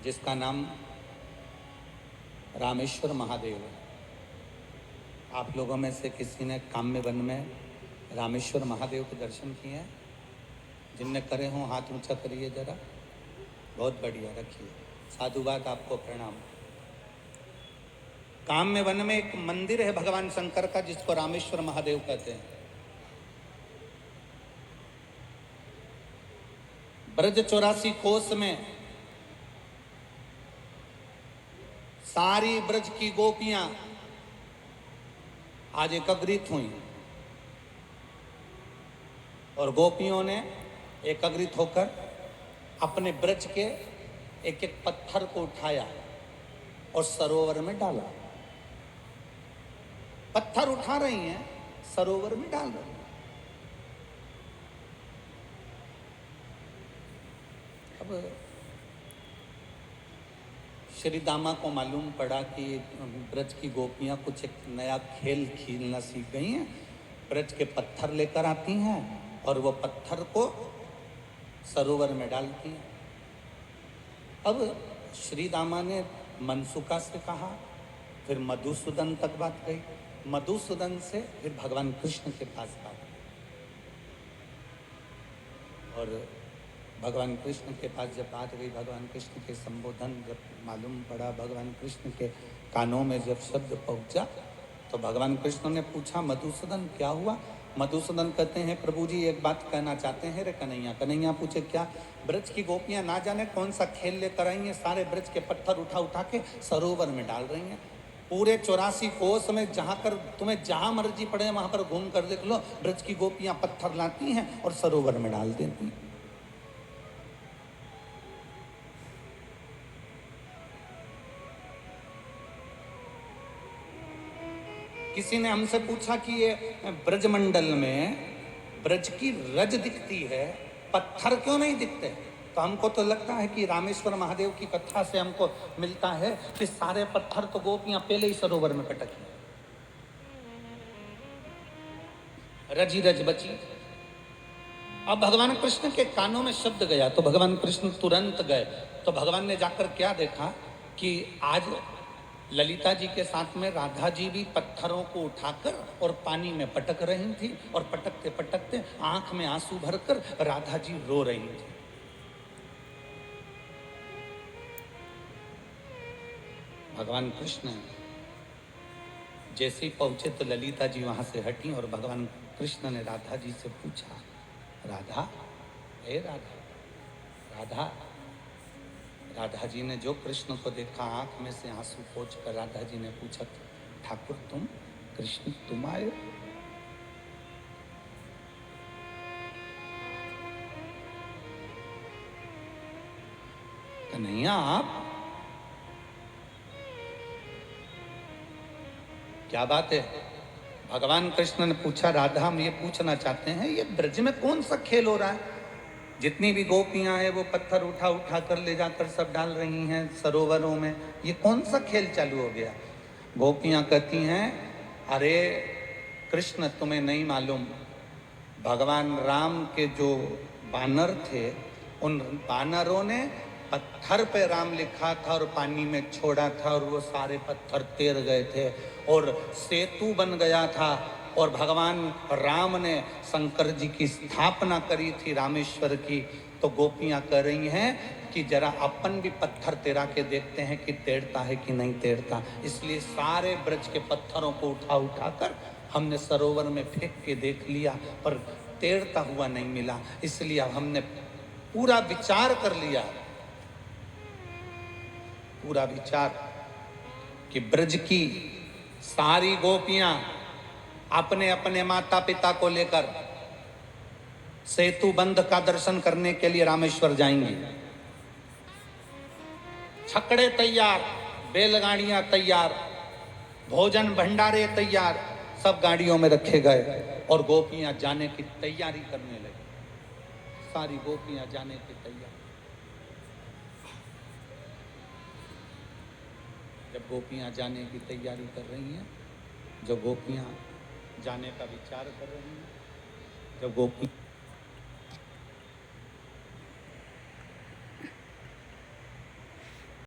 जिसका नाम रामेश्वर महादेव है। आप लोगों में से किसी ने काम्य वन में रामेश्वर महादेव के दर्शन किए हैं? जिनने करे हों हाथ ऊंचा करिए जरा। बहुत बढ़िया, रखिए। साधुवाद, आपको प्रणाम। काम्य वन में एक मंदिर है भगवान शंकर का, जिसको रामेश्वर महादेव कहते हैं। ब्रज 84 कोस में सारी ब्रज की गोपियां आज एकत्रित हुई और गोपियों ने एकत्रित होकर अपने ब्रज के एक एक पत्थर को उठाया और सरोवर में डाला। पत्थर उठा रही हैं, सरोवर में डाल रही हैं। अब श्री दामा को मालूम पड़ा कि ब्रज की गोपियां कुछ एक नया खेल खेलना सीख गई हैं। ब्रज के पत्थर लेकर आती हैं और वो पत्थर को सरोवर में डालती हैं। अब श्री दामा ने मनसुका से कहा, फिर मधुसूदन तक बात गई, मधुसूदन से फिर भगवान कृष्ण के पास बात गई और भगवान कृष्ण के पास जब बात गई, भगवान कृष्ण के संबोधन जब मालूम पड़ा, भगवान कृष्ण के कानों में जब शब्द पहुंचा, तो भगवान कृष्ण ने पूछा, मधुसूदन क्या हुआ? मधुसूदन कहते हैं, प्रभु जी एक बात कहना चाहते हैं रे कन्हैया। कन्हैया पूछे, क्या? ब्रज की गोपियां ना जाने कौन सा खेल लेकर आई हैं, सारे ब्रज के पत्थर उठा उठा के सरोवर में डाल रही हैं। पूरे 84 कोस में तुम्हें जहां मर्जी पड़े वहां पर घूम कर देख लो, ब्रज की गोपियां पत्थर लाती हैं और सरोवर में डाल देती हैं। किसी ने हमसे पूछा कि ये ब्रजमंडल में ब्रज की रज दिखती है, पत्थर क्यों नहीं दिखते? तो हमको तो लगता है कि रामेश्वर महादेव की कथा से हमको मिलता है कि सारे पत्थर तो गोपियां पहले ही सरोवर में पटकी, रजी रज बची। अब भगवान कृष्ण के कानों में शब्द गया तो भगवान कृष्ण तुरंत गए। तो भगवान ने जाकर क्या देखा कि आज ललिता जी के साथ में राधा जी भी पत्थरों को उठाकर और पानी में पटक रही थी और पटकते पटकते आंख में आंसू भरकर राधा जी रो रही थी। भगवान कृष्ण जैसे ही पहुंचे तो ललिता जी वहां से हटी और भगवान कृष्ण ने राधा जी से पूछा, राधा, हे राधा, राधा। राधा जी ने जो कृष्ण को देखा, आंख में से आंसू पोंछ कर राधा जी ने पूछा, ठाकुर तुम, कृष्ण तुम आए? कन्हैया आप? क्या बात है? भगवान कृष्ण ने पूछा, राधा हम ये पूछना चाहते हैं, ये ब्रज में कौन सा खेल हो रहा है? जितनी भी गोपियां हैं वो पत्थर उठा उठा कर ले जाकर सब डाल रही हैं सरोवरों में, ये कौन सा खेल चालू हो गया? गोपियां कहती हैं, अरे कृष्ण तुम्हें नहीं मालूम, भगवान राम के जो बानर थे, उन बानरों ने पत्थर पे राम लिखा था और पानी में छोड़ा था और वो सारे पत्थर तैर गए थे और सेतु बन गया था और भगवान राम ने शंकर जी की स्थापना करी थी रामेश्वर की। तो गोपियां कह रही हैं कि जरा अपन भी पत्थर तैरा के देखते हैं कि तैरता है कि नहीं तैरता। इसलिए सारे ब्रज के पत्थरों को उठा उठा कर हमने सरोवर में फेंक के देख लिया, पर तैरता हुआ नहीं मिला। इसलिए हमने पूरा विचार कर लिया, पूरा विचार कि ब्रज की सारी गोपियां अपने अपने माता पिता को लेकर सेतु बंध का दर्शन करने के लिए रामेश्वर जाएंगी। छकड़े तैयार, बैलगाड़ियां तैयार, भोजन भंडारे तैयार, सब गाड़ियों में रखे गए और गोपियां जाने की तैयारी करने लगी। सारी गोपियां जाने की तैयारी। जब गोपियां जाने की तैयारी कर रही हैं, जो गोपियां जाने का विचार कर रही हैं, जब गोपी